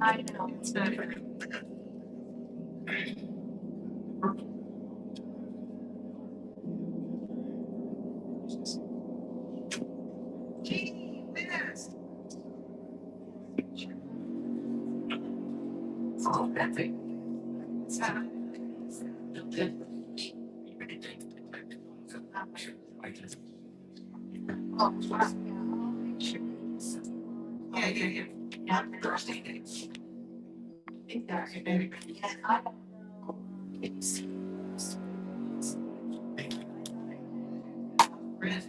I know. So, gee whiz. Oh, that's it. So, oh, wow. Yeah, yeah, yeah. Yeah, Thursday nights. Exactly. Yeah, I don't know. It's red.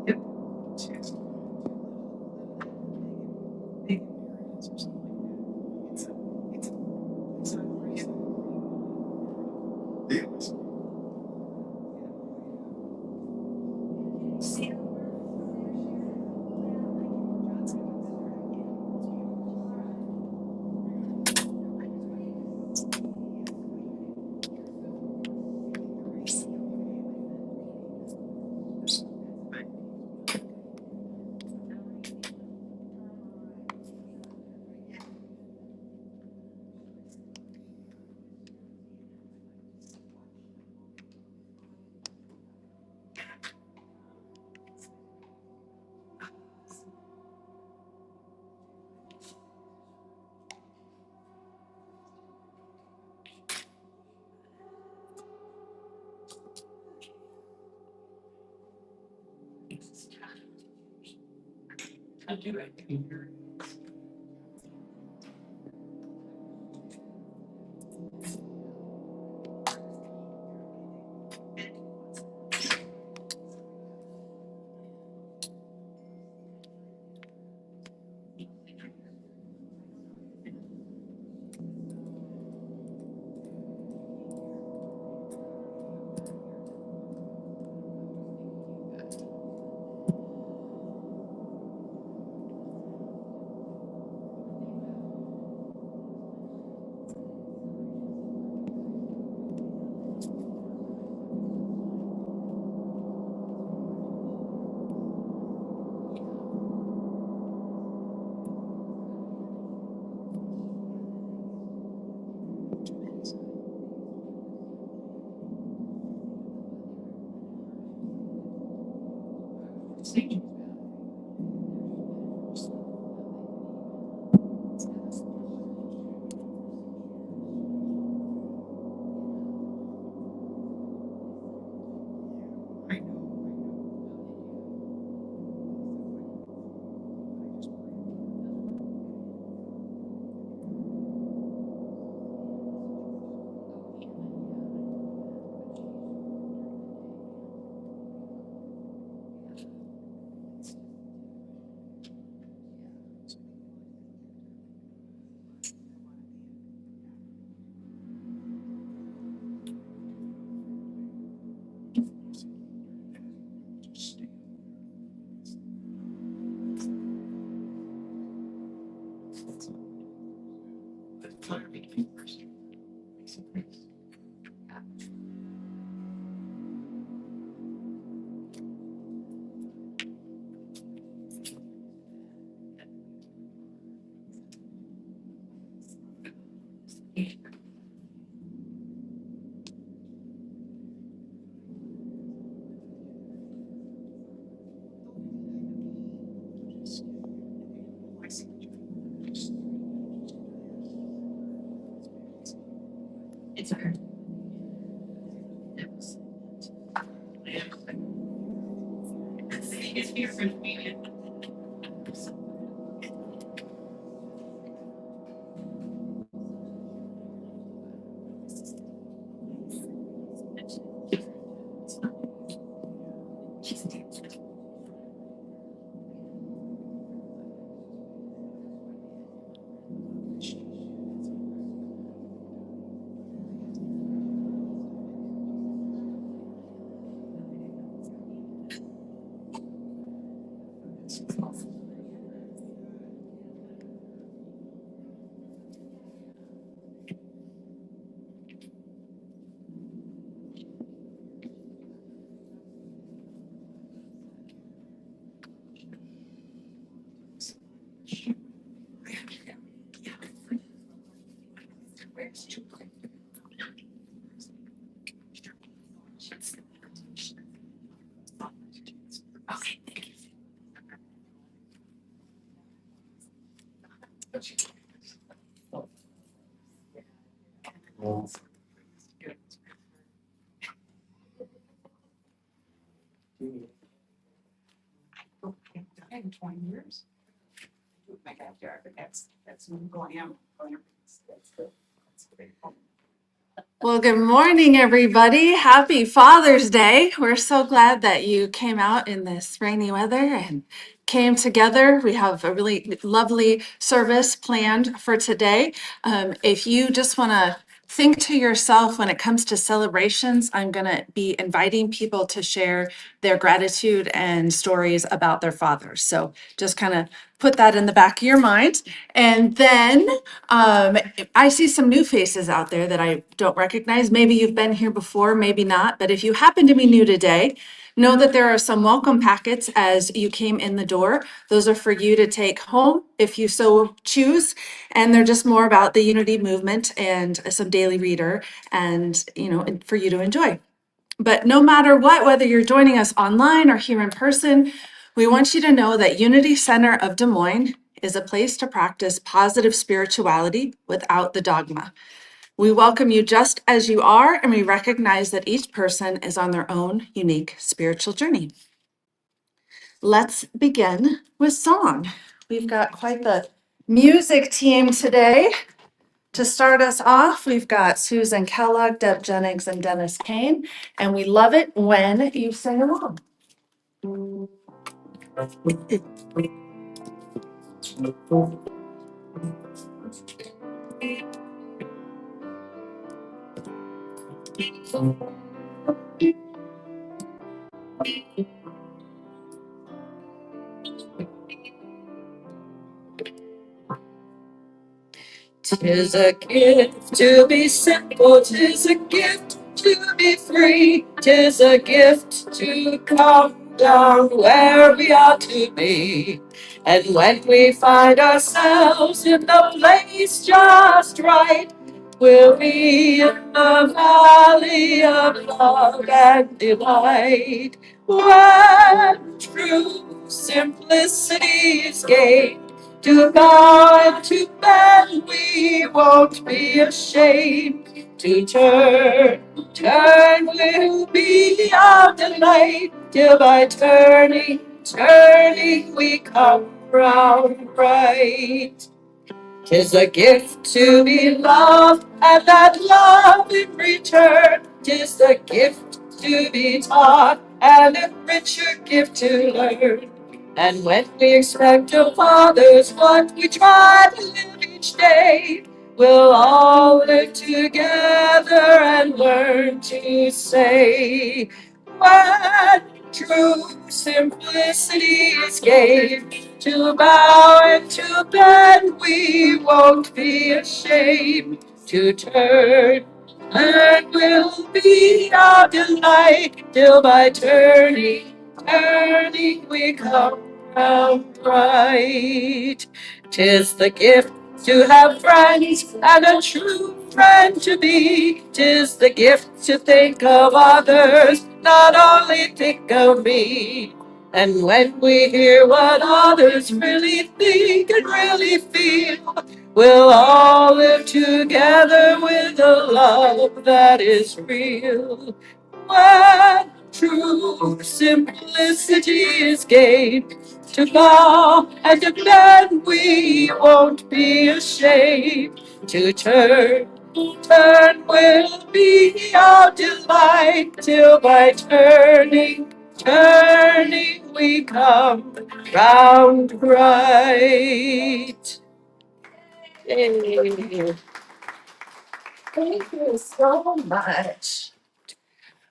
Yep. I do it. It's okay. It's different. Okay, thank you. In 20 years. My backyard, but that's me going out. That's great. Well, good morning, everybody. Happy Father's Day. We're so glad that you came out in this rainy weather and came together. We have a really lovely service planned for today. If you just want to think to yourself when it comes to celebrations, I'm going to be inviting people to share their gratitude and stories about their fathers. So just kind of put that in the back of your mind. And then I see some new faces out there that I don't recognize. Maybe you've been here before, maybe not. But if you happen to be new today, know that there are some welcome packets as you came in the door. Those are for you to take home if you so choose. And they're just more about the unity movement and some daily reader and, for you to enjoy. But no matter what, whether you're joining us online or here in person, we want you to know that Unity Center of Des Moines is a place to practice positive spirituality without the dogma. We welcome you just as you are, and we recognize that each person is on their own unique spiritual journey. Let's begin with song. We've got quite the music team today. To start us off, we've got Susan Kellogg, Deb Jennings, and Dennis Kane, and we love it when you sing along. 'Tis a gift to be simple, 'tis a gift to be free, 'tis a gift to come down where we ought to be. And when we find ourselves in the place just right, we'll be in the valley of love and delight. When true simplicity is gained, to God, to bend, we won't be ashamed. To turn will be our delight, till by turning, we come round right. 'Tis a gift to be loved, and that love in return. 'Tis a gift to be taught, and a richer gift to learn. And when we expect of others what we try to live each day, we'll all live together and learn to say, when true simplicity is gained, to bow and to bend, we won't be ashamed. To turn will be our delight, till by turning, we come round right. 'Tis the gift to have friends, and a true friend to be. 'Tis the gift to think of others, not only think of me. And when we hear what others really think and really feel, we'll all live together with a love that is real. When true simplicity is gained, to bow and to bend, we won't be ashamed. To turn will be our delight, till by turning, we come round right. Yay. Thank you so much.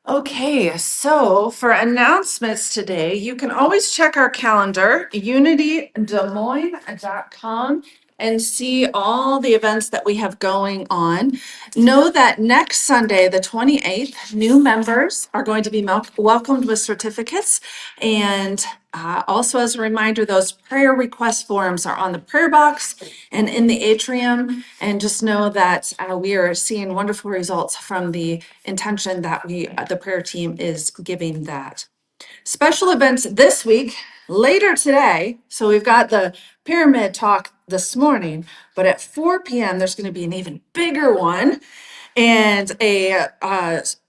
Okay, so for announcements today, you can always check our calendar, unityDesMoines.com, and see all the events that we have going on. Know that next Sunday, the 28th, new members are going to be welcomed with certificates. And also, as a reminder, those prayer request forms are on the prayer box and in the atrium. And just know that we are seeing wonderful results from the intention that the prayer team is giving that. Special events this week, later today. So we've got the pyramid talk this morning, but at 4 p.m., there's going to be an even bigger one and a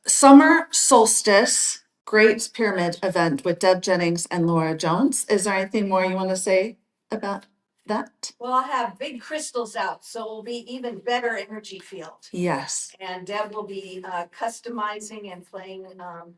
summer solstice Great Pyramid event with Deb Jennings and Laura Jones. Is there anything more you want to say about that? Well, I'll have big crystals out, so it'll be even better energy field. Yes. And Deb will be customizing and playing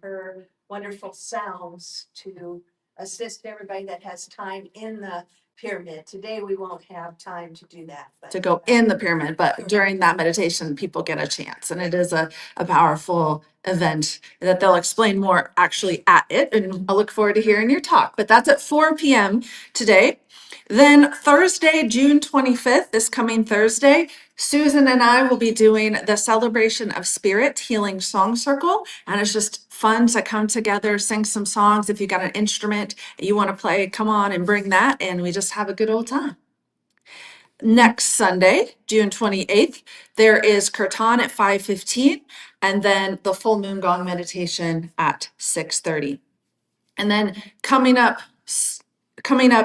her wonderful sounds to assist everybody that has time in the pyramid. Today, we won't have time to do that. To go in the pyramid, but during that meditation, people get a chance. And it is a powerful event that they'll explain more actually at it. And I look forward to hearing your talk. But that's at 4 p.m. today. Then Thursday, June 25th, this coming Thursday, Susan and I will be doing the Celebration of Spirit Healing Song Circle. And it's just fun to come together, sing some songs. If you got an instrument you want to play, come on and bring that. And we just have a good old time. Next Sunday, June 28th, there is Kirtan at 5:15 and then the full moon gong meditation at 6:30. And then coming up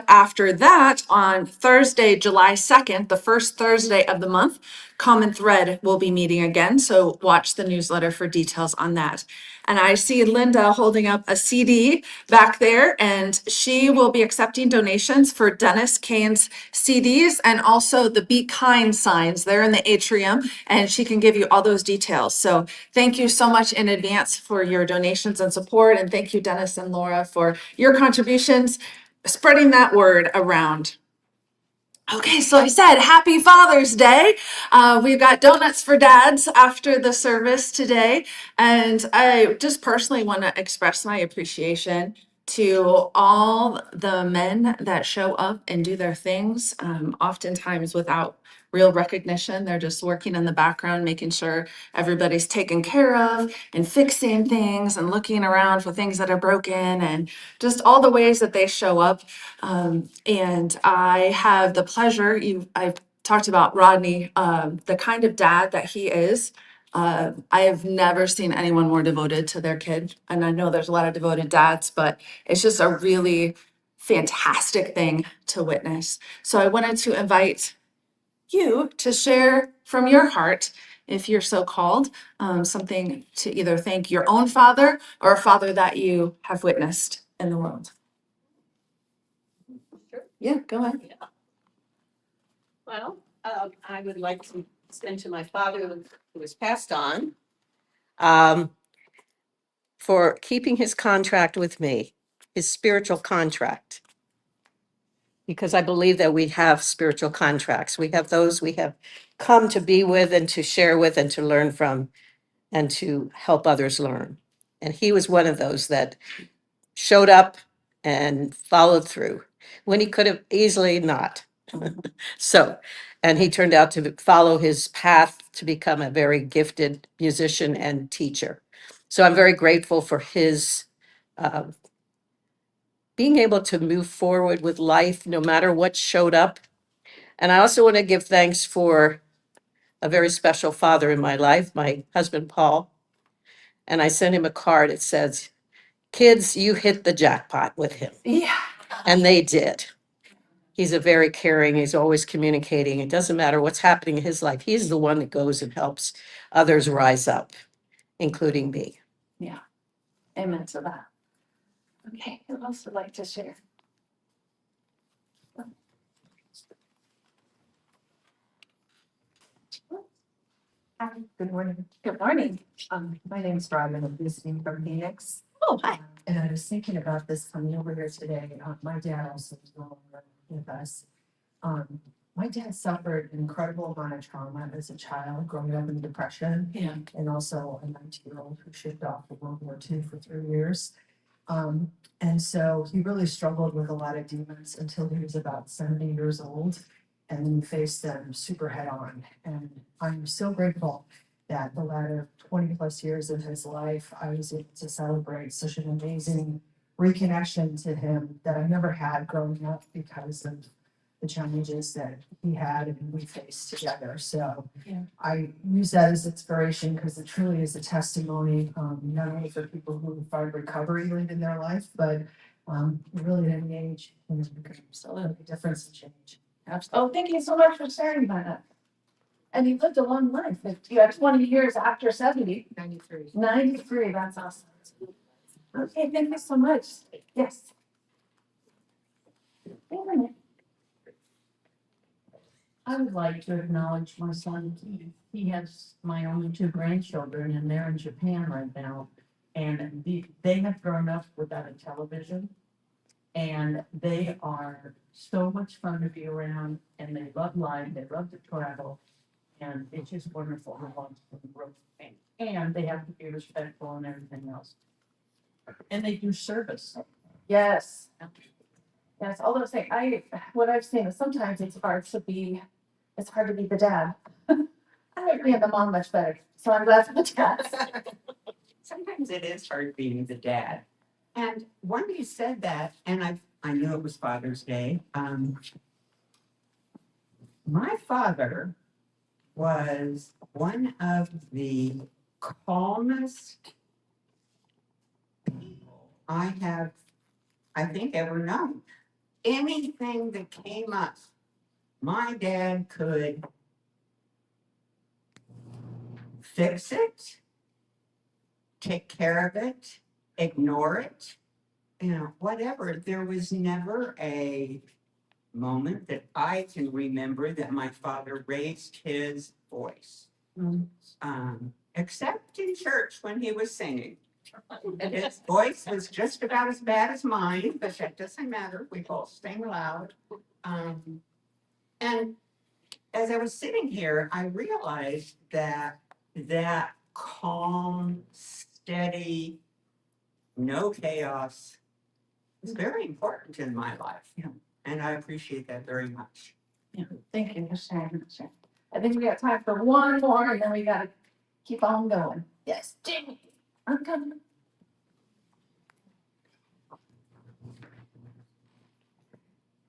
after that on Thursday, July 2nd, the first Thursday of the month, Common Thread will be meeting again. So watch the newsletter for details on that. And I see Linda holding up a CD back there, and she will be accepting donations for Dennis Kane's CDs and also the Be Kind signs. They're in the atrium, and she can give you all those details. So thank you so much in advance for your donations and support. And thank you, Dennis and Laura, for your contributions, spreading that word around. Okay, so I said happy Father's Day. We've got donuts for dads after the service today. And I just personally want to express my appreciation to all the men that show up and do their things, oftentimes without real recognition. They're just working in the background, making sure everybody's taken care of and fixing things and looking around for things that are broken and just all the ways that they show up. And I have the pleasure, I've talked about Rodney, the kind of dad that he is. I have never seen anyone more devoted to their kid. And I know there's a lot of devoted dads, but it's just a really fantastic thing to witness. So I wanted to invite you to share from your heart, if you're so called, something to either thank your own father or a father that you have witnessed in the world. Sure. Yeah, go ahead. Well, I would like to extend to my father who has passed on for keeping his contract with me, his spiritual contract. Because I believe that we have spiritual contracts. We have those we have come to be with and to share with and to learn from and to help others learn. And he was one of those that showed up and followed through when he could have easily not. So, and he turned out to follow his path to become a very gifted musician and teacher. So I'm very grateful for his being able to move forward with life no matter what showed up. And I also want to give thanks for a very special father in my life, my husband, Paul. And I sent him a card. It says, "Kids, you hit the jackpot with him." Yeah. And they did. He's a very caring, he's always communicating. It doesn't matter what's happening in his life. He's the one that goes and helps others rise up, including me. Yeah. Amen to that. Okay, who else would like to share? Hi, good morning. Good morning. My name's Robin. I'm visiting from Phoenix. Oh, hi. And I was thinking about this coming over here today. My dad also is no longer with us. My dad suffered an incredible amount of trauma as a child, growing up in depression. Yeah. And also a 19-year-old who shipped off to World War II for 3 years. And so he really struggled with a lot of demons until he was about 70 years old. And then he faced them super head on. And I'm so grateful that the latter 20 plus years of his life, I was able to celebrate such an amazing reconnection to him that I never had growing up because of the challenges that he had and we faced together. So Yeah. I use that as inspiration because it truly is a testimony, not only for people who find recovery late in their life, but really at any age, things can still make a difference and change. Oh, thank you so much for sharing that. And you lived a long life. If you had 20 years after 70. 93. 93, that's awesome. Okay, thank you so much. Yes. Wait a minute. I would like to acknowledge my son. He has my only two grandchildren and they're in Japan right now. And they have grown up without a television. And they are so much fun to be around and they love life, they love to travel. And it's just wonderful to watch them grow. And they have to be respectful and everything else. And they do service. Yes. Yes, all those things. What I've seen is sometimes it's hard to be the dad. I like being the mom much better, so I'm glad for the dad. Sometimes it is hard being the dad. And when you said that, and I knew it was Father's Day, my father was one of the calmest people I think, ever known. Anything that came up, my dad could fix it, take care of it, ignore it, whatever. There was never a moment that I can remember that my father raised his voice. Except in church when he was singing. And his voice was just about as bad as mine, but that doesn't matter. We both sing loud. And as I was sitting here, I realized that calm, steady, no chaos is very important in my life. Yeah. And I appreciate that very much. Thank you for sharing. I think we got time for one more, and then we gotta keep on going. Yes, Jamie, I'm coming.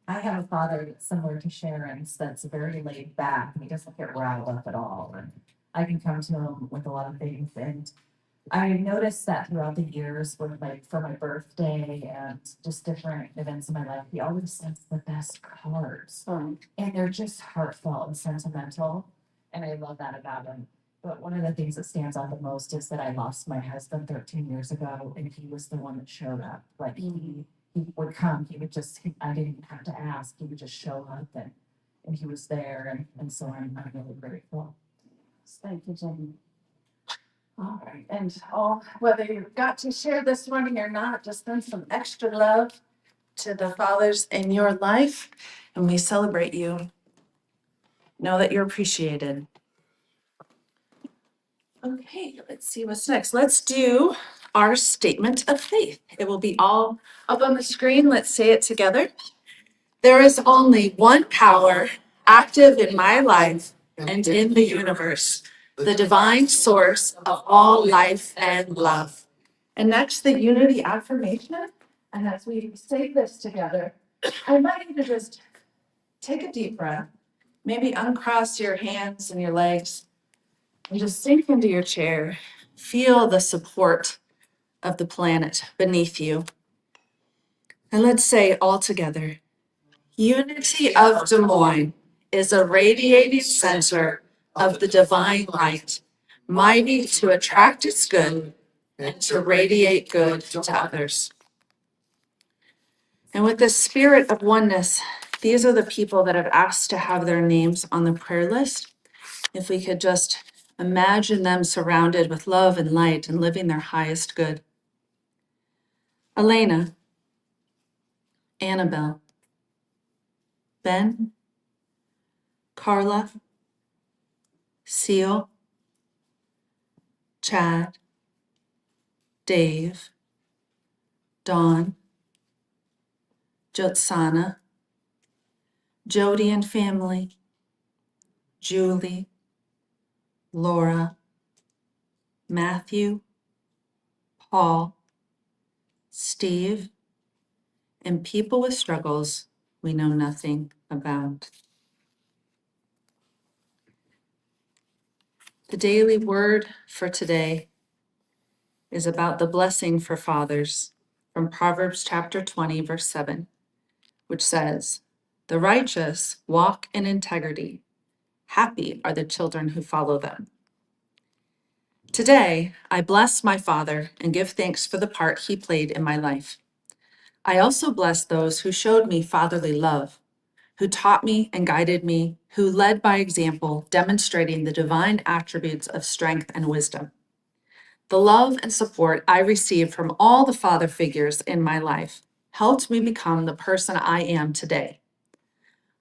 I have a father that's similar to Sharon's, that's very laid back, and he doesn't get riled up at all, and I can come to him with a lot of things, and I noticed that throughout the years, when like for my birthday and just different events in my life, he always sends the best cards, and they're just heartfelt and sentimental, and I love that about him. But one of the things that stands out the most is that I lost my husband 13 years ago, and he was the one that showed up, like he would come, I didn't even have to ask, he would just show up and he was there, and so I'm really grateful. Thank you, Jamie. All right, and whether you got to share this morning or not, just send some extra love to the fathers in your life, and we celebrate you. Know that you're appreciated. Okay, let's see what's next. Let's do our statement of faith. It will be all up on the screen. Let's say it together. There is only one power active in my life and in the universe, the divine source of all life and love. And next, the unity affirmation. And as we say this together, I invite you to just take a deep breath, maybe uncross your hands and your legs, and just sink into your chair. Feel the support of the planet beneath you. And let's say all together, Unity of Des Moines is a radiating center of the divine light, mighty to attract its good and to radiate good to others. And with the spirit of oneness, these are the people that have asked to have their names on the prayer list. If we could just imagine them surrounded with love and light and living their highest good. Elena, Annabelle, Ben, Carla, Seal, Chad, Dave, Dawn, Jotsana, Jody and family, Julie, Laura, Matthew, Paul, Steve, and people with struggles we know nothing about. The daily word for today is about the blessing for fathers from Proverbs chapter 20, verse 7, which says, "The righteous walk in integrity. Happy are the children who follow them." Today, I bless my father and give thanks for the part he played in my life. I also bless those who showed me fatherly love, who taught me and guided me, who led by example, demonstrating the divine attributes of strength and wisdom. The love and support I received from all the father figures in my life helped me become the person I am today.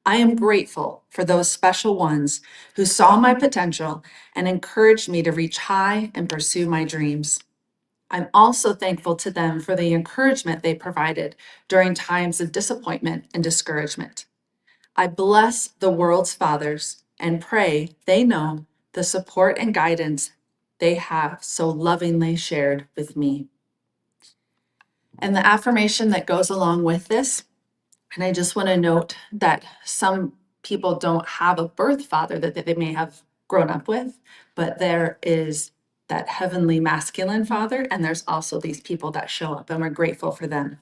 I am grateful for those special ones who saw my potential and encouraged me to reach high and pursue my dreams. I'm also thankful to them for the encouragement they provided during times of disappointment and discouragement. I bless the world's fathers and pray they know the support and guidance they have so lovingly shared with me. And the affirmation that goes along with this, and I just want to note that some people don't have a birth father that they may have grown up with, but there is that heavenly masculine father, and there's also these people that show up, and we're grateful for them.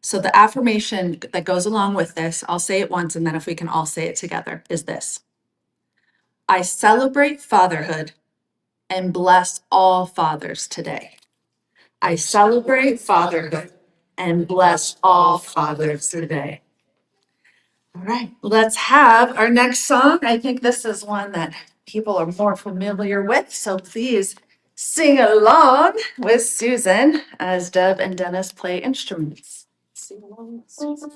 So the affirmation that goes along with this, I'll say it once, and then if we can all say it together, is this: I celebrate fatherhood and bless all fathers today. I celebrate fatherhood and bless all fathers today. All right, let's have our next song. I think this is one that people are more familiar with, so please sing along with Susan as Deb and Dennis play instruments. Sing along with Susan.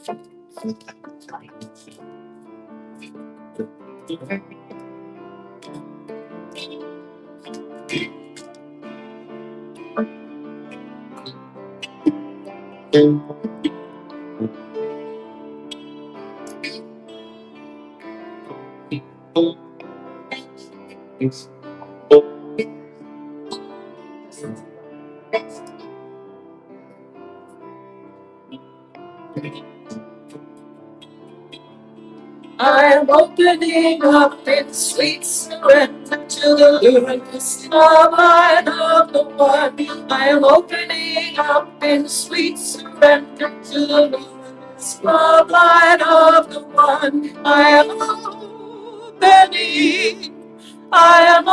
I'm opening up in sweet surrender to the luminous light of the one. I am opening up in sweet surrender to the luminous light of the one. I am opening. I am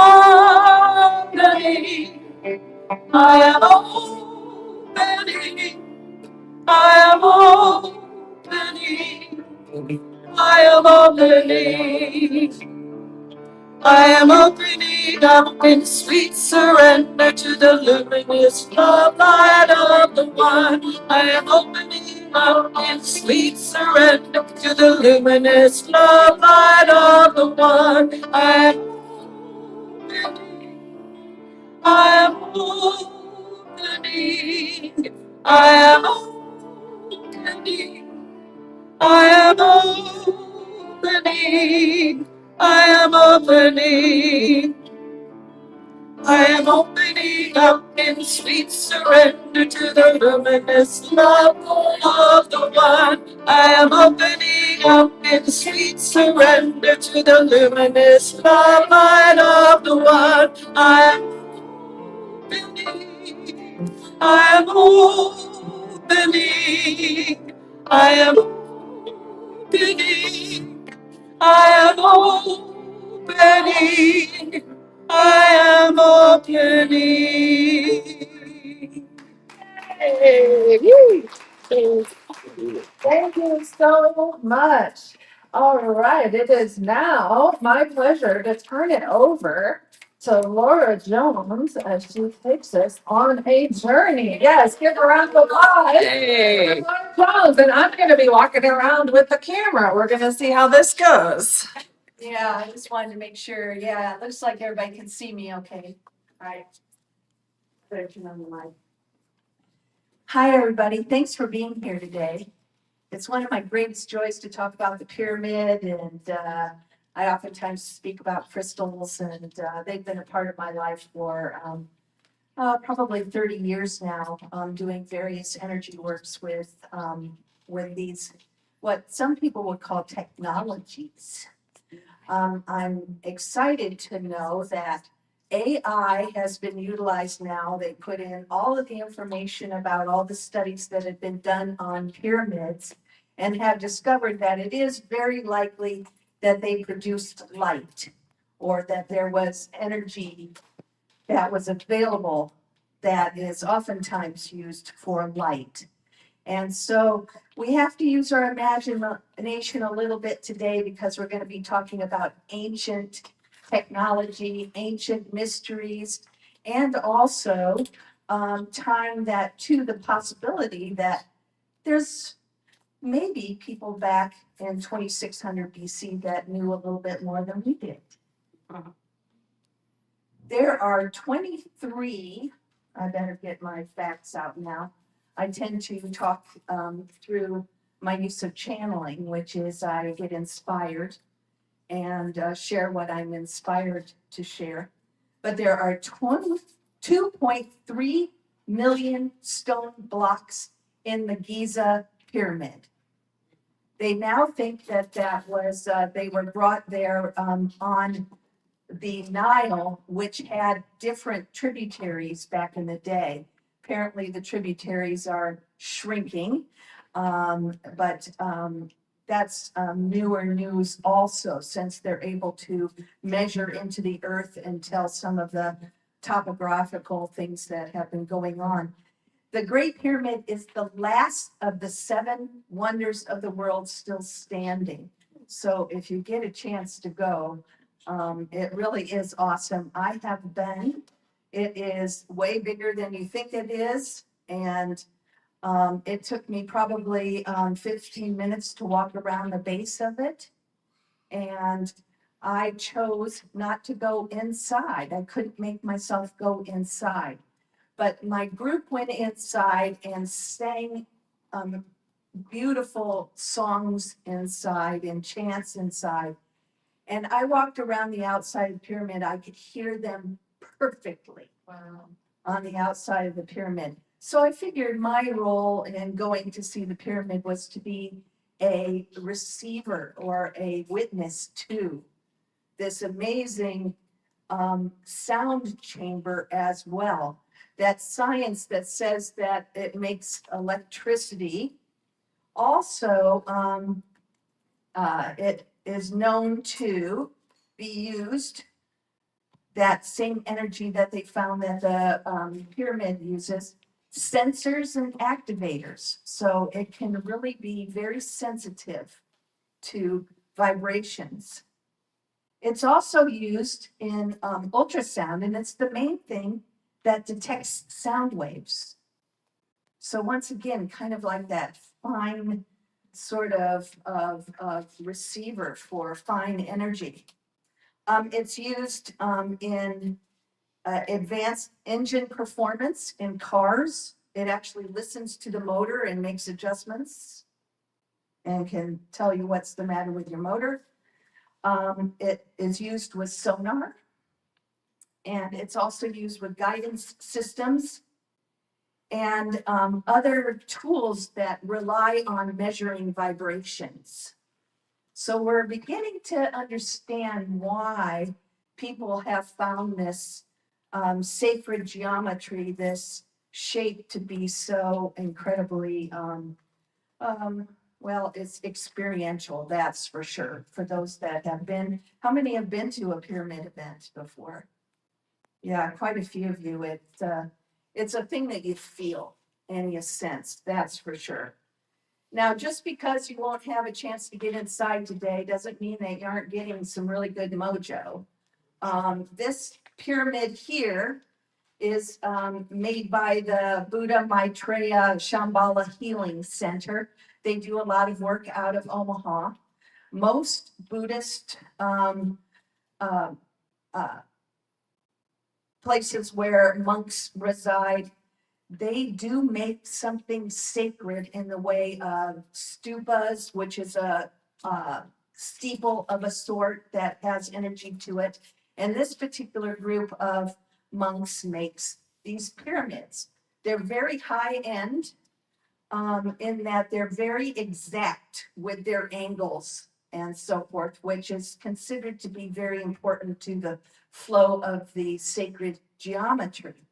opening. I am opening. I am opening. I am opening. I am opening up in sweet surrender to the luminous love light of the one. I am opening up in sweet surrender to the luminous love light of the one. I am opening. I am opening. I am opening. I am opening. I am opening. I am opening up in sweet surrender to the luminous love of the one. I am opening up in sweet surrender to the luminous love light of the one. I am opening. I am opening. I am opening. I am opening. I am opening. Hey, woo. Thank you so much. All right, it is now my pleasure to turn it over to Laura Jones as she takes us on a journey. Yes, give her a round of applause. Hey. Laura Jones, and I'm going to be walking around with the camera. We're going to see how this goes. Yeah, I just wanted to make sure. Yeah, it looks like everybody can see me okay. All right. Better turn on the mic. Hi, everybody. Thanks for being here today. It's one of my greatest joys to talk about the pyramid, and I oftentimes speak about crystals, and they've been a part of my life for probably 30 years now, doing various energy works with these, what some people would call technologies. I'm excited to know that AI has been utilized now. They put in all of the information about all the studies that have been done on pyramids and have discovered that it is very likely that they produced light or that there was energy that was available that is oftentimes used for light. And so we have to use our imagination a little bit today because we're going to be talking about ancient technology, ancient mysteries, and also tying that to the possibility that there's maybe people back in 2600 BC that knew a little bit more than we did. There are 23, I better get my facts out now. I tend to talk through my use of channeling, which is I get inspired and share what I'm inspired to share. But there are 2.3 million stone blocks in the Giza pyramid. They now think that that was, they were brought there on the Nile, which had different tributaries back in the day. Apparently, the tributaries are shrinking, but that's newer news also, since they're able to measure into the earth and tell some of the topographical things that have been going on. The Great Pyramid is the last of the 7 wonders of the world still standing. So if you get a chance to go, it really is awesome. I have been. It is way bigger than you think it is. And it took me probably 15 minutes to walk around the base of it. And I chose not to go inside. I couldn't make myself go inside. But my group went inside and sang beautiful songs inside and chants inside. And I walked around the outside of the pyramid. I could hear them perfectly on the outside of the pyramid. So I figured my role in going to see the pyramid was to be a receiver or a witness to this amazing sound chamber as well. That science that says that it makes electricity. Also, it is known to be used, that same energy that they found that the pyramid uses, sensors and activators. So it can really be very sensitive to vibrations. It's also used in ultrasound, and it's the main thing that detects sound waves. So once again, kind of like that fine sort of receiver for fine energy. It's used in advanced engine performance in cars. It actually listens to the motor and makes adjustments and can tell you what's the matter with your motor. It is used with sonar, and it's also used with guidance systems and other tools that rely on measuring vibrations. So we're beginning to understand why people have found this sacred geometry, this shape, to be so incredibly, well, it's experiential, that's for sure. For those that have been, how many have been to a pyramid event before? Yeah, quite a few of you. It's a thing that you feel and you sense, that's for sure. Now, just because you won't have a chance to get inside today doesn't mean that you aren't getting some really good mojo. This pyramid here is made by the Buddha Maitreya Shambhala Healing Center. They do a lot of work out of Omaha. most Buddhist uh, uh, places where monks reside, they do make something sacred in the way of stupas, which is a steeple of a sort that has energy to it. And this particular group of monks makes these pyramids. They're very high end in that they're very exact with their angles and so forth, which is considered to be very important to the flow of the sacred geometry.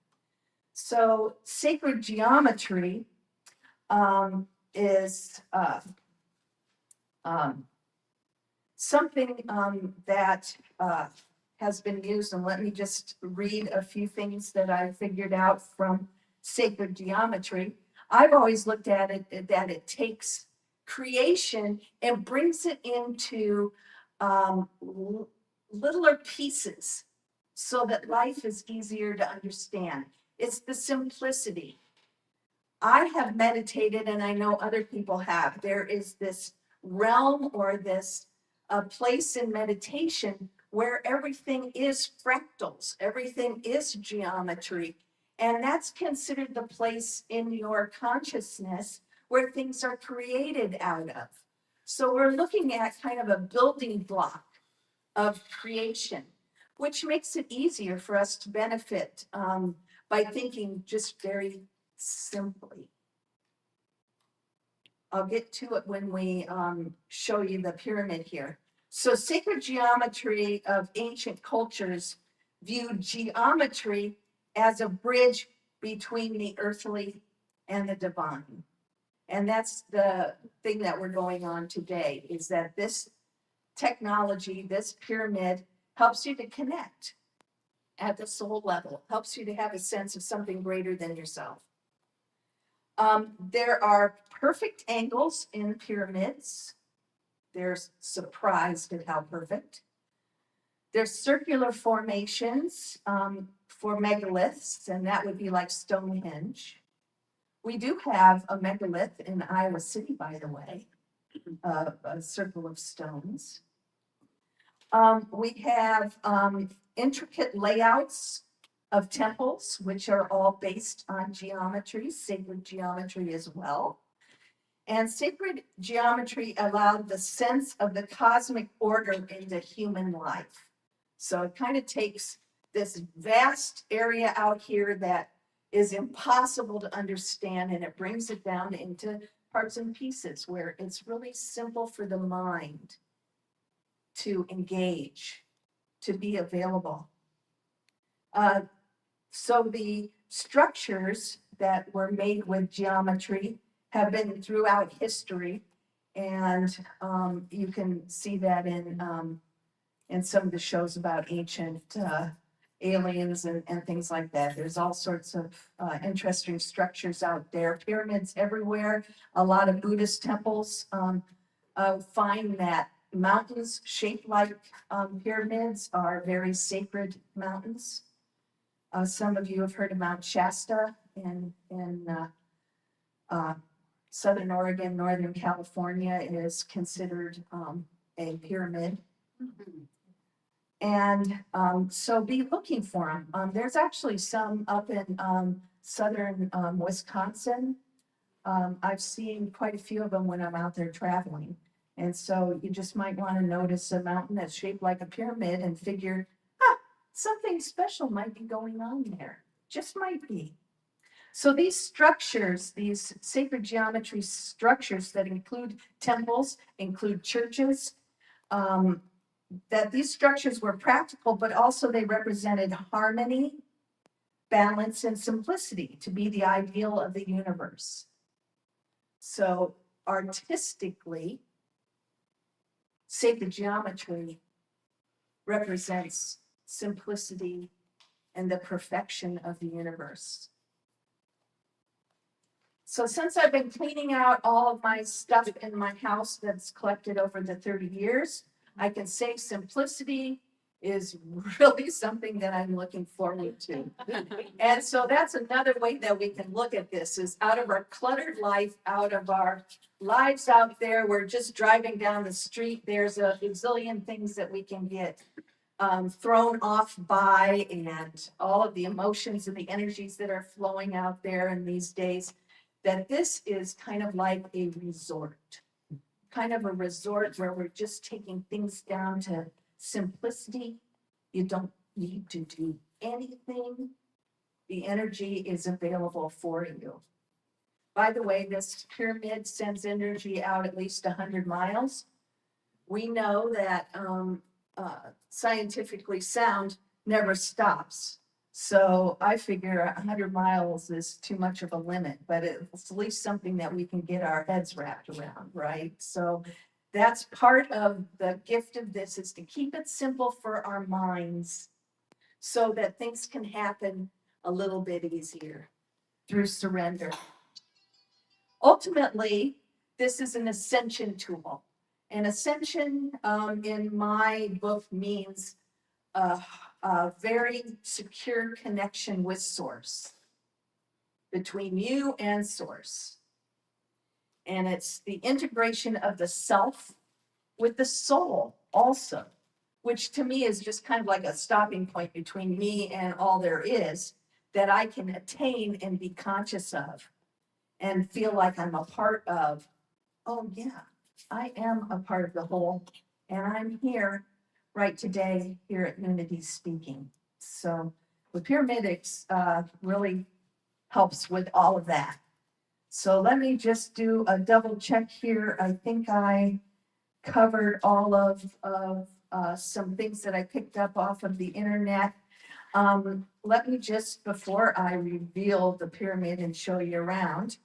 So sacred geometry is something that has been used, and let me just read a few things that I figured out from sacred geometry. I've always looked at it that it takes creation and brings it into littler pieces so that life is easier to understand. It's the simplicity. I have meditated, and I know other people have. There is this realm or this place in meditation where everything is fractals, everything is geometry. And that's considered the place in your consciousness where things are created out of. So we're looking at kind of a building block of creation, which makes it easier for us to benefit by thinking just very simply. I'll get to it when we show you the pyramid here. So sacred geometry of ancient cultures viewed geometry as a bridge between the earthly and the divine. And that's the thing that we're going on today, is that this technology, this pyramid, helps you to connect at the soul level, helps you to have a sense of something greater than yourself. There are perfect angles in pyramids. They're surprised at how perfect. There's circular formations for megaliths, and that would be like Stonehenge. We do have a megalith in Iowa City, by the way, a circle of stones. We have intricate layouts of temples, which are all based on geometry, sacred geometry as well. And sacred geometry allowed the sense of the cosmic order into human life. So it kind of takes this vast area out here that is impossible to understand, and it brings it down into parts and pieces where it's really simple for the mind to engage, to be available. So the structures that were made with geometry have been throughout history, and you can see that in some of the shows about ancient aliens and things like that. There's all sorts of interesting structures out there, pyramids everywhere. A lot of Buddhist temples find that mountains shaped like pyramids are very sacred mountains. Some of you have heard of Mount Shasta in Southern Oregon, Northern California. It is considered a pyramid. And so be looking for them. There's actually some up in southern Wisconsin. I've seen quite a few of them when I'm out there traveling. And so you just might want to notice a mountain that's shaped like a pyramid and figure, something special might be going on there. Just might be. So these structures, these sacred geometry structures that include temples, include churches, that these structures were practical, but also they represented harmony, balance, and simplicity to be the ideal of the universe. So artistically, sacred geometry represents simplicity and the perfection of the universe. So since I've been cleaning out all of my stuff in my house that's collected over the 30 years, I can say simplicity is really something that I'm looking forward to. And so that's another way that we can look at this is out of our cluttered life, out of our lives out there, we're just driving down the street. There's a bazillion things that we can get thrown off by, and all of the emotions and the energies that are flowing out there in these days, that this is kind of like a resort, kind of a resort where we're just taking things down to simplicity. You don't need to do anything. The energy is available for you. By the way, this pyramid sends energy out at least 100 miles. We know that scientifically sound never stops. So I figure 100 miles is too much of a limit, but it's at least something that we can get our heads wrapped around, right? So that's part of the gift of this, is to keep it simple for our minds so that things can happen a little bit easier through surrender. Ultimately, this is an ascension tool. And ascension in my book means a very secure connection with source, between you and source. And it's the integration of the self with the soul also, which to me is just kind of like a stopping point between me and all there is, that I can attain and be conscious of and feel like I'm a part of. Oh yeah, I am a part of the whole, and I'm here right today here at Unity speaking. So the Pyramidix really helps with all of that. So let me just do a double check here. I think I covered all of some things that I picked up off of the internet. Let me just, before I reveal the pyramid and show you around,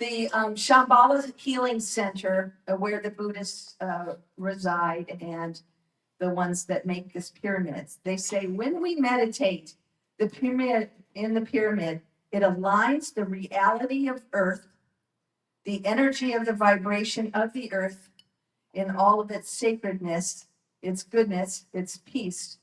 the Shambhala Healing Center, where the Buddhists reside and the ones that make this pyramids, they say when we meditate the pyramid, in the pyramid, it aligns the reality of Earth, the energy of the vibration of the Earth in all of its sacredness, its goodness, its peace,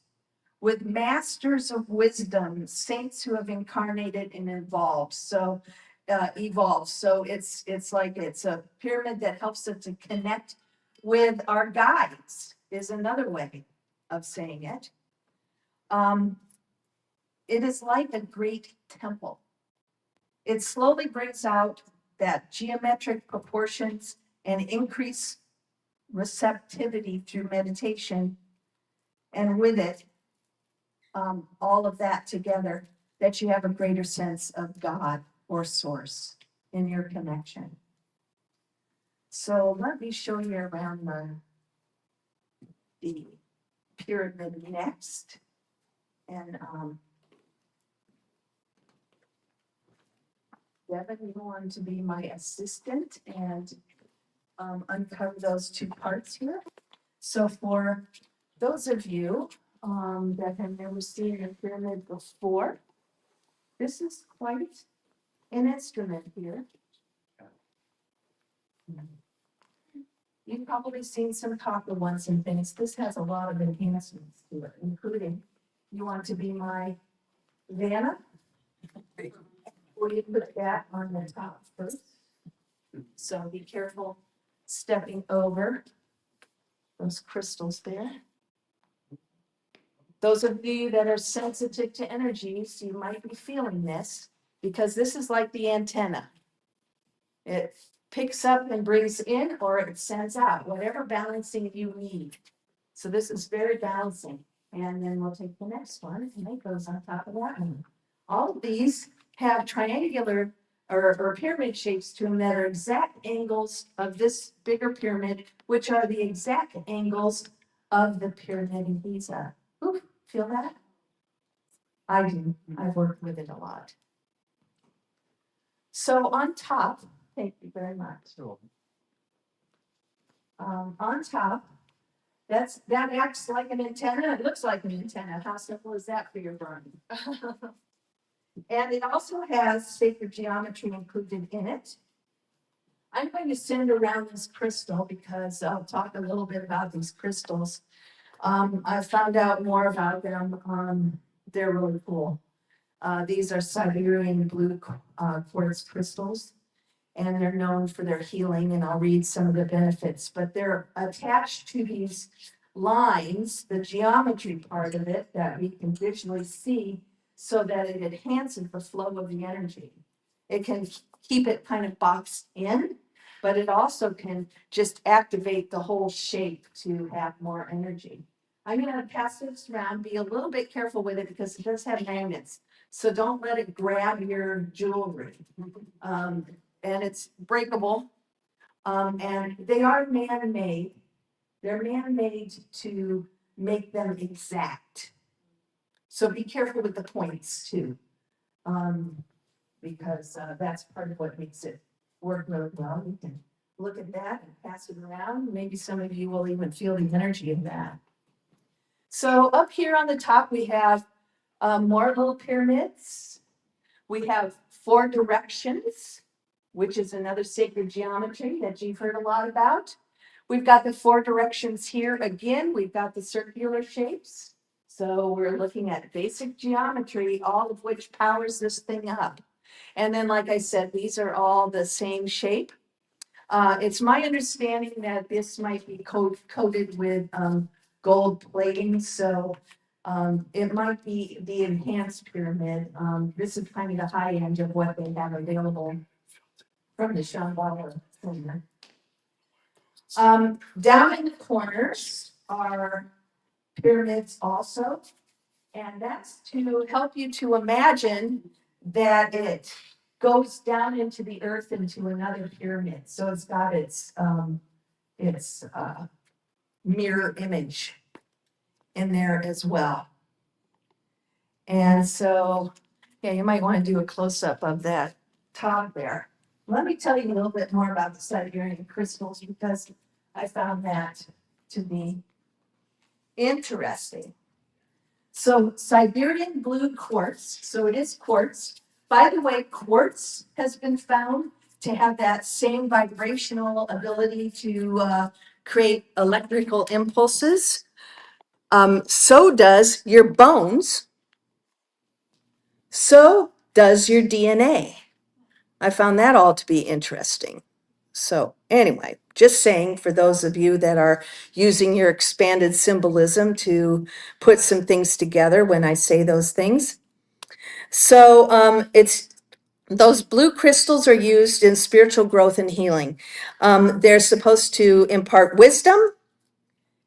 with masters of wisdom, saints who have incarnated and evolved. So it's like it's a pyramid that helps us to connect with our guides, is another way of saying it. It is like a great temple. It slowly brings out that geometric proportions and increase receptivity through meditation. And with it, all of that together, that you have a greater sense of God or source in your connection. So let me show you around the pyramid next. And Devin, you want to be my assistant and uncover those two parts here. So for those of you that have never seen a pyramid before, this is quite an instrument here. You've probably seen some copper ones and things. This has a lot of enhancements to it, including, you want to be my Vanna? Will you put that on the top first? So be careful stepping over those crystals there. Those of you that are sensitive to energies, you might be feeling this, because this is like the antenna. It picks up and brings in, or it sends out, whatever balancing you need. So this is very balancing. And then we'll take the next one, and it goes on top of that one. All of these have triangular or pyramid shapes to them that are exact angles of this bigger pyramid, which are the exact angles of the pyramid in Giza. Ooh, feel that? I do. I've worked with it a lot. So on top, thank you very much. On top, that acts like an antenna. It looks like an antenna. How simple is that for your brain? And it also has sacred geometry included in it. I'm going to send around this crystal because I'll talk a little bit about these crystals. I found out more about them. They're really cool. These are Siberian blue quartz crystals, and they're known for their healing, and I'll read some of the benefits, but they're attached to these lines, the geometry part of it that we can visually see so that it enhances the flow of the energy. It can keep it kind of boxed in, but it also can just activate the whole shape to have more energy. I'm gonna pass this around, be a little bit careful with it because it does have magnets. So don't let it grab your jewelry. And it's breakable. And they are man-made. They're man-made to make them exact. So be careful with the points too. Because that's part of what makes it work really well. You can look at that and pass it around. Maybe some of you will even feel the energy of that. So up here on the top, we have more little pyramids. We have 4 directions, which is another sacred geometry that you've heard a lot about. We've got the 4 directions here. Again, we've got the circular shapes. So we're looking at basic geometry, all of which powers this thing up. And then, like I said, these are all the same shape. It's my understanding that this might be coated with gold plating, so it might be the enhanced pyramid. This is kind of the high end of what they have available from the Shambhala Center. Down in the corners are pyramids also, and that's to help you to imagine that it goes down into the earth into another pyramid. So it's got its mirror image in there as well. And so, yeah, you might want to do a close-up of that top there. Let me tell you a little bit more about the Siberian crystals because I found that to be interesting. So Siberian blue quartz, so it is quartz. By the way, quartz has been found to have that same vibrational ability to create electrical impulses. So does your bones. So does your DNA. I found that all to be interesting. So anyway, just saying for those of you that are using your expanded symbolism to put some things together when I say those things. So it's those blue crystals are used in spiritual growth and healing. They're supposed to impart wisdom,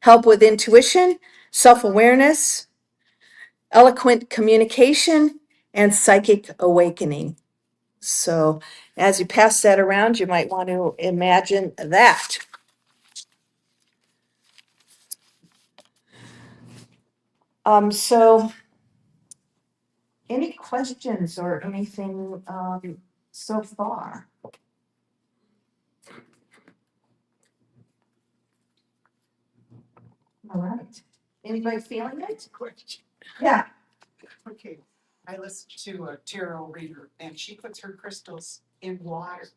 help with intuition, self-awareness, eloquent communication, and psychic awakening. So as you pass that around, you might want to imagine that. So any questions or anything so far? All right. Anybody feeling it? Question. Yeah. Okay, I listened to a tarot reader and she puts her crystals in water,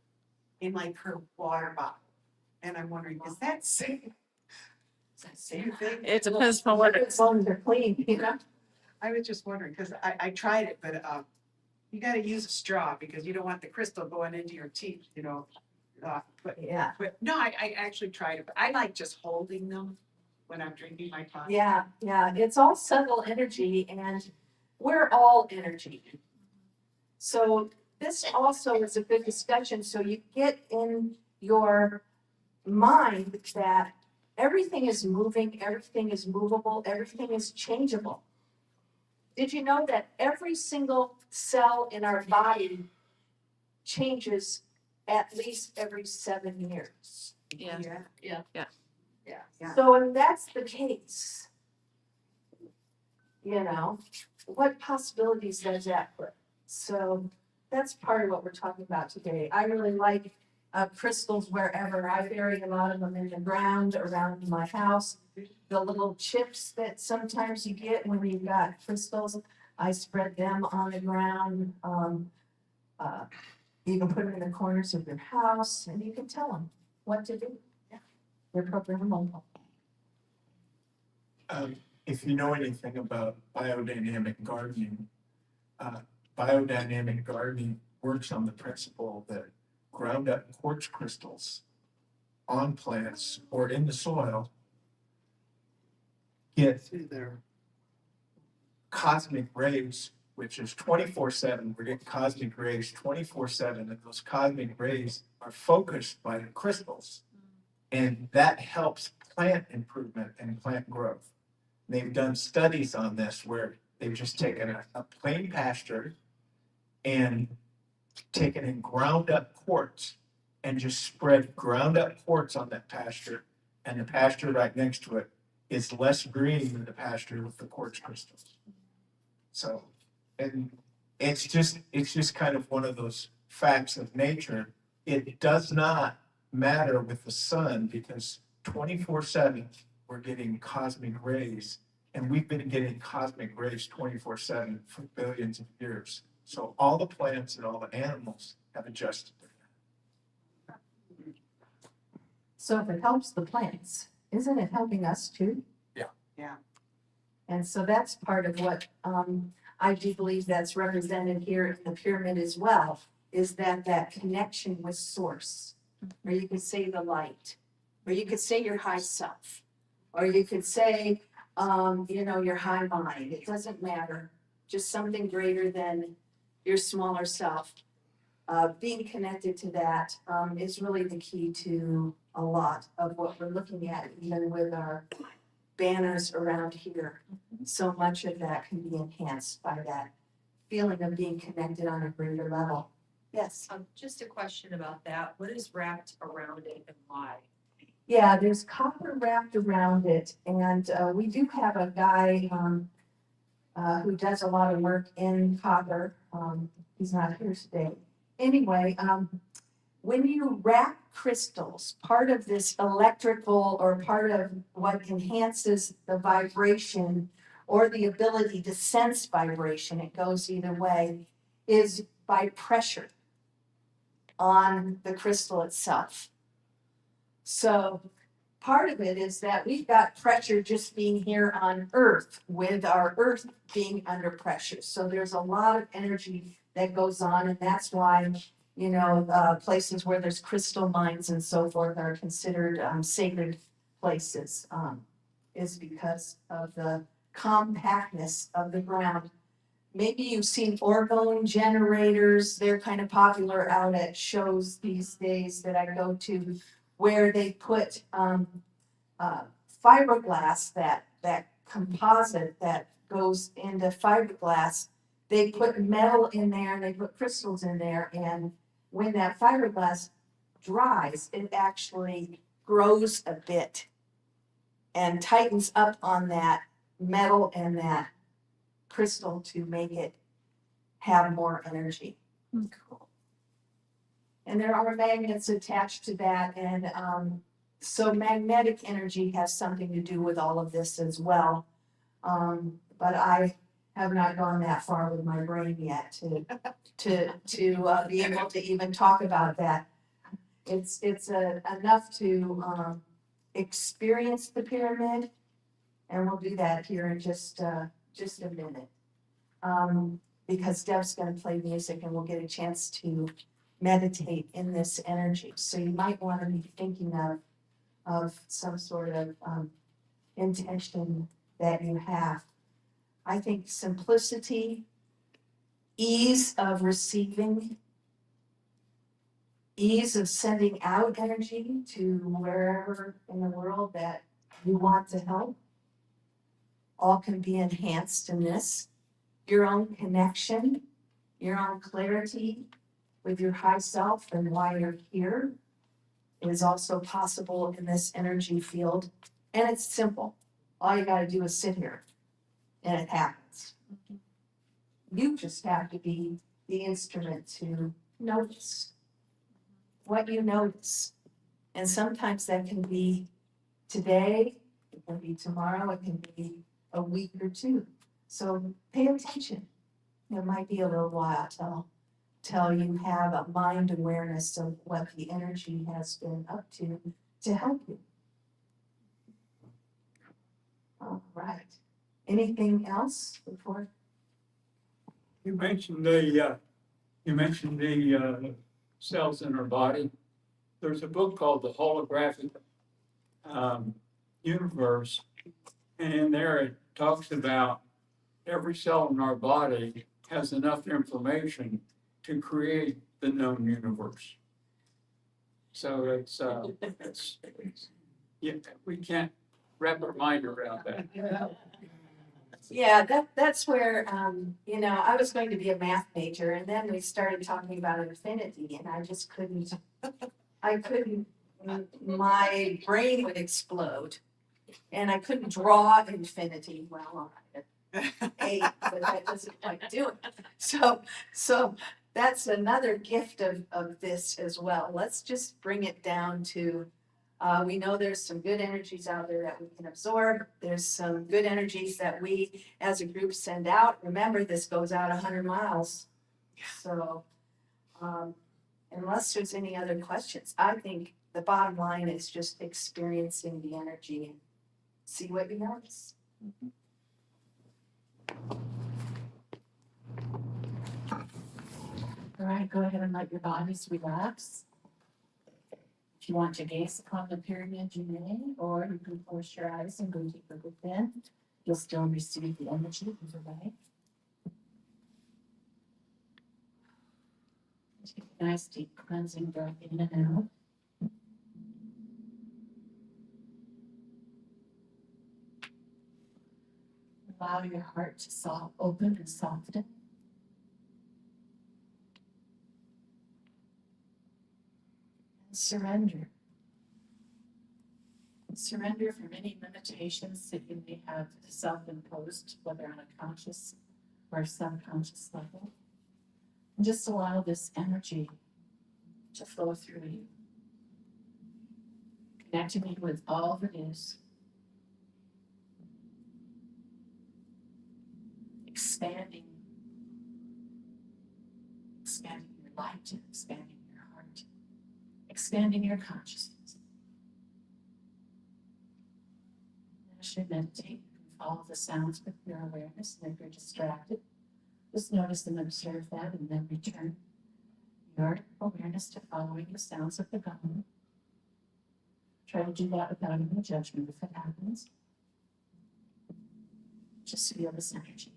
in like her water bottle. And I'm wondering, is that safe? Is that safe thing? It depends on what As long as they're clean, you know? I was just wondering, because I tried it, but you gotta use a straw because you don't want the crystal going into your teeth, you know. Yeah. But no, I actually tried it, but I like just holding them when I'm drinking my coffee. Yeah, yeah, it's all subtle energy and we're all energy. So this also is a good discussion, so you get in your mind that everything is moving, everything is movable, everything is changeable. Did you know that every single cell in our body changes at least every 7 years? Yeah. Yeah. Yeah. So if that's the case, you know, what possibilities does that put? So that's part of what we're talking about today. I really like crystals wherever. I bury a lot of them in the ground around my house. The little chips that sometimes you get when you've got crystals, I spread them on the ground. You can put them in the corners of your house and you can tell them what to do. Yeah. They're programmable. If you know anything about biodynamic gardening, uh, biodynamic gardening works on the principle that ground up quartz crystals on plants or in the soil get their cosmic rays, which is 24/7. We're getting cosmic rays 24/7, and those cosmic rays are focused by the crystals. And that helps plant improvement and plant growth. They've done studies on this where they've just taken a plain pasture and taken and ground up quartz and just spread ground up quartz on that pasture. And the pasture right next to it is less green than the pasture with the quartz crystals. So, and it's just kind of one of those facts of nature. It does not matter with the sun because 24/7 we're getting cosmic rays, and we've been getting cosmic rays 24/7 for billions of years. So all the plants and all the animals have adjusted to that. So if it helps the plants, isn't it helping us too? Yeah. Yeah. And so that's part of what, I do believe that's represented here in the pyramid as well, is that connection with source. Or you could say the light, or you could say your high self, or you could say, your high mind. It doesn't matter. Just something greater than your smaller self. Being connected to that is really the key to a lot of what we're looking at, even with our banners around here. So much of that can be enhanced by that feeling of being connected on a greater level. Yes. Just a question about that. What is wrapped around it and why? Yeah, there's copper wrapped around it, and we do have a guy who does a lot of work in copper. He's not here today. Anyway, when you wrap crystals, part of this electrical or part of what enhances the vibration or the ability to sense vibration, it goes either way, is by pressure on the crystal itself. So part of it is that we've got pressure just being here on Earth with our Earth being under pressure. So there's a lot of energy that goes on, and that's why, places where there's crystal mines and so forth are considered sacred places, is because of the compactness of the ground. Maybe you've seen orgone generators. They're kind of popular out at shows these days that I go to, where they put fiberglass, that composite that goes into fiberglass. They put metal in there and they put crystals in there, and when that fiberglass dries, it actually grows a bit and tightens up on that metal and that crystal to make it have more energy. Cool. And there are magnets attached to that, and so magnetic energy has something to do with all of this as well. But I have not gone that far with my brain yet to be able to even talk about that. It's enough to experience the pyramid, and we'll do that here in just a minute. Because Deb's going to play music, and we'll get a chance to meditate in this energy. So you might want to be thinking of some sort of intention that you have. I think simplicity, ease of receiving, ease of sending out energy to wherever in the world that you want to help, all can be enhanced in this. Your own connection, your own clarity with your high self and why you're here is also possible in this energy field. And it's simple. All you gotta do is sit here and it happens. You just have to be the instrument to notice what you notice. And sometimes that can be today, it can be tomorrow, it can be a week or two. So pay attention. It might be a little while till you have a mind awareness of what the energy has been up to help you. All right. Anything else before? You mentioned the cells in our body. There's a book called The Holographic Universe, and in there it talks about every cell in our body has enough information to create the known universe. So it's yeah, we can't wrap our mind around that. Yeah, that's where, I was going to be a math major and then we started talking about infinity and I just couldn't, my brain would explode. And I couldn't draw infinity, well, eight, but that doesn't quite do it. So that's another gift of this as well. Let's just bring it down to, we know there's some good energies out there that we can absorb. There's some good energies that we as a group send out. Remember, this goes out 100 miles. So, unless there's any other questions, I think the bottom line is just experiencing the energy and see what you notice. All right, go ahead and let your bodies relax. If you want to gaze upon the pyramid, you may, or you can close your eyes and go deeper within. You'll still receive the energy either way. Take a nice deep cleansing breath in and out. Allow your heart to open and soften. And surrender. Surrender from any limitations that you may have self-imposed, whether on a conscious or subconscious level. And just allow this energy to flow through you, connecting you with all that is, expanding your light, expanding your heart, expanding your consciousness. As you meditate, you can follow the sounds with your awareness, and if you're distracted, just notice and observe that, and then return your awareness to following the sounds of the gong. Try to do that without any judgment if it happens. Just feel this energy.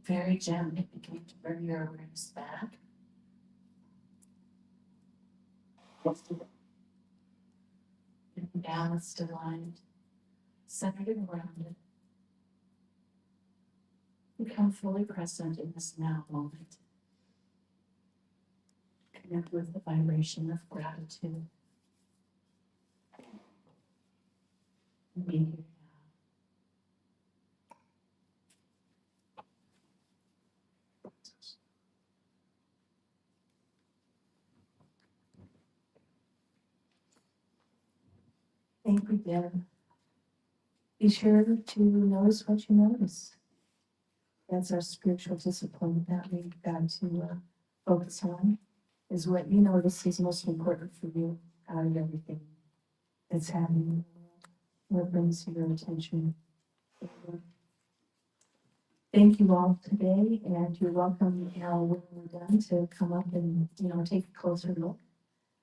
Very gently begin to bring your awareness back. Balanced, aligned, centered and grounded. Become fully present in this now moment. Connect with the vibration of gratitude. Be here now. Thank you, Deb. Be sure to notice what you notice. That's our spiritual discipline that we've got to focus on, is what you notice is most important for you out of everything that's happening. What brings your attention? Thank you all today, and you're welcome, when we're done, to come up and, take a closer look.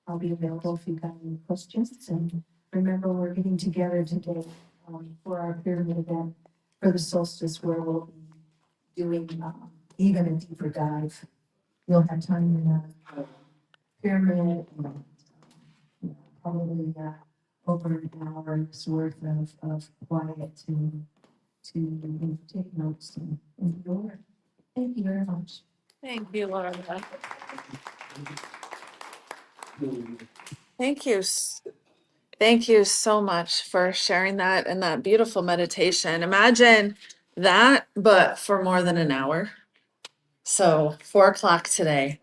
I'll be available if you've got any questions, and remember, we're getting together today for our pyramid event for the solstice, where we'll be doing even a deeper dive. You'll have time in the pyramid, and probably over an hour's worth of quiet to take notes and enjoy. Thank you very much. Thank you, Laura. Thank you. Thank you so much for sharing that and that beautiful meditation. Imagine that, but for more than an hour. So 4 o'clock today.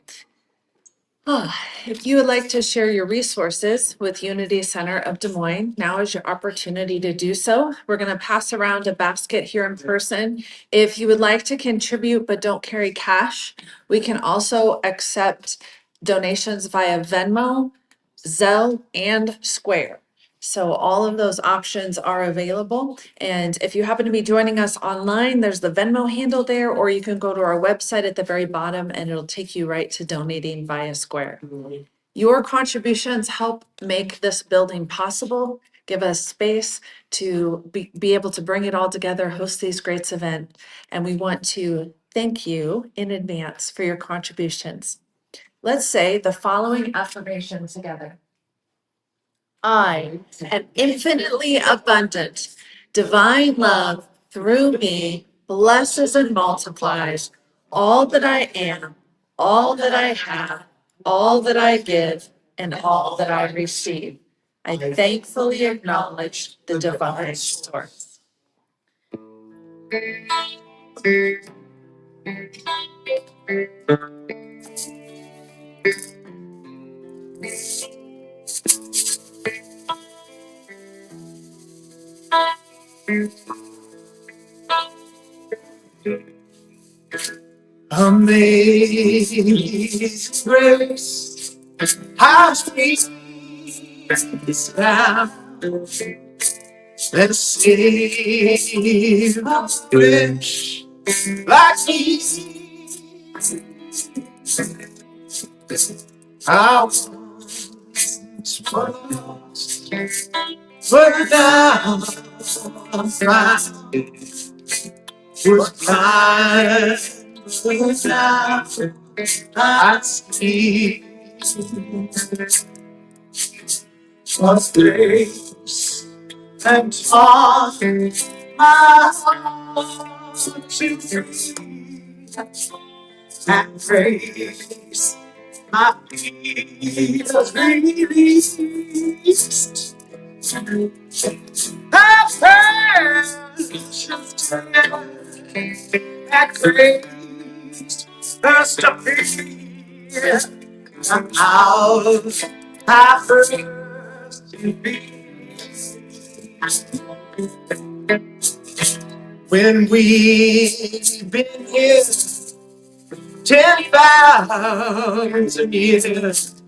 If you would like to share your resources with Unity Center of Des Moines, now is your opportunity to do so. We're going to pass around a basket here in person. If you would like to contribute but don't carry cash, we can also accept donations via Venmo, Zelle, and Square. So all of those options are available. And if you happen to be joining us online, there's the Venmo handle there, or you can go to our website at the very bottom and it'll take you right to donating via Square. Your contributions help make this building possible, give us space to be able to bring it all together, host these great events. And we want to thank you in advance for your contributions. Let's say the following affirmation together. I am infinitely abundant. Divine love through me blesses and multiplies all that I am, all that I have, all that I give, and all that I receive. I thankfully acknowledge the divine source. Amazing grace, how sweet the sound that saved a wretch like me. I was lost, but now I'm found. Was blind, but now I see. Was grace and taught my heart to free, and grace my feet was released. I've heard that grace has to be out. I first to be when we've been here 10,000 years,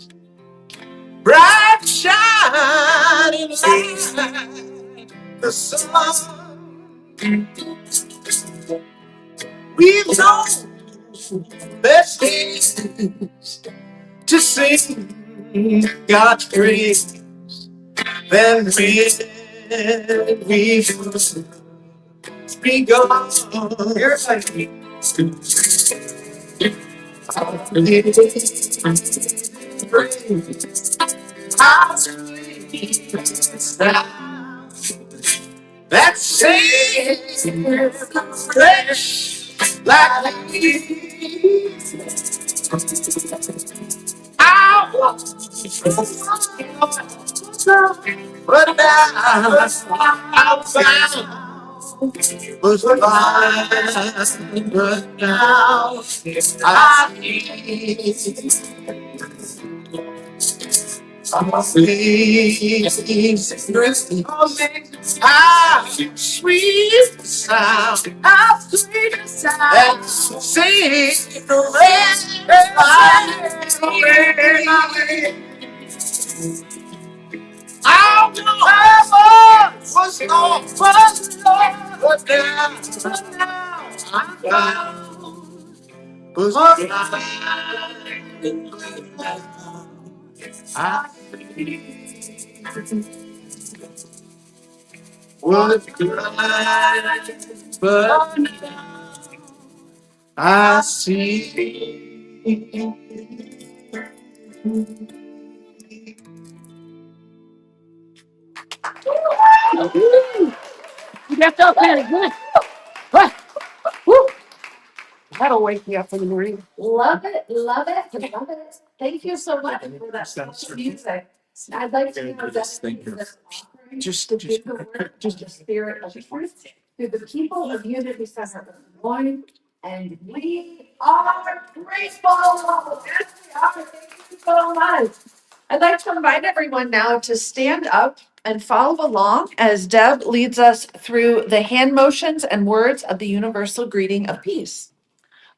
bright shining like the sun. We've known best things to sing God's praise than when we've begun. Everybody. That same fresh like me. I was, but now I'm found. Was blind, but now I see. How sweet sound, how sweet sound that sings the rain. I was lost, but now I'm found. Was blind, I was blind, but now I see. You got that man good. What? Woo. That'll wake you up in the morning. Love it, love it, love it. Thank you so much for that music. I'd like to know that Just the spirit of truth through the people of Unity Center this morning, and we are grateful. Yes, we are. Thank you so much. I'd like to invite everyone now to stand up and follow along as Deb leads us through the hand motions and words of the universal greeting of peace.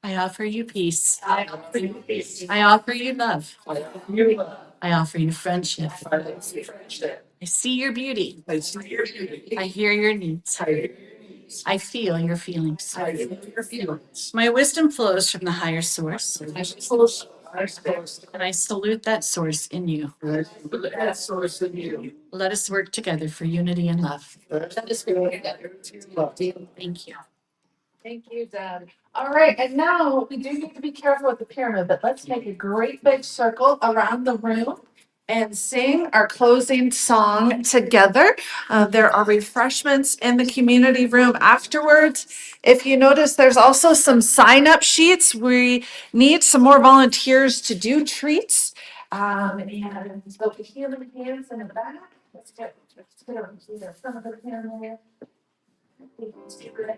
I offer you peace. I offer you peace. I offer you love. I offer you love. I offer you friendship. I offer you friendship. I see your beauty. I see your beauty. I hear your needs. I hear your needs. I feel your feelings. I feel your feelings. My wisdom flows from the higher source, I suppose I suppose and I salute that source in you. that source in you. Let us work together for unity and love. Let us go together to love you. Thank you. Thank you, Deb. All right, and now we do need to be careful with the pyramid, but let's make a great big circle around the room and sing our closing song together. There are refreshments in the community room afterwards. If you notice, there's also some sign-up sheets. We need some more volunteers to do treats. And so the healing hands in the back. Let's get either front of the pyramid. Let's get rid of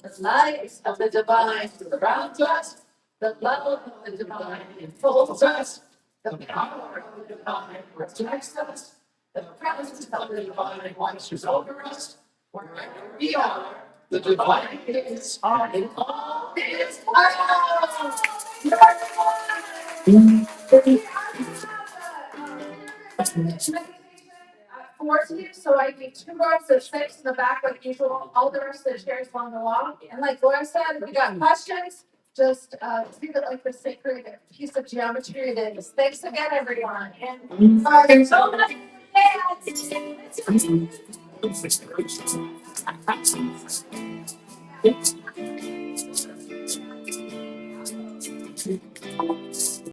the light of the divine surrounds us, the love of the divine enfolds us, the power of the divine protects us, the presence of the divine watches over us. Wherever we are, the divine is in all His force you, so I need 2 rows of 6 in the back like usual, all the rest of the chairs along the wall. And like Laura said, if you got questions, just treat it like the sacred piece of geometry it is. Thanks again, everyone. And sorry so much.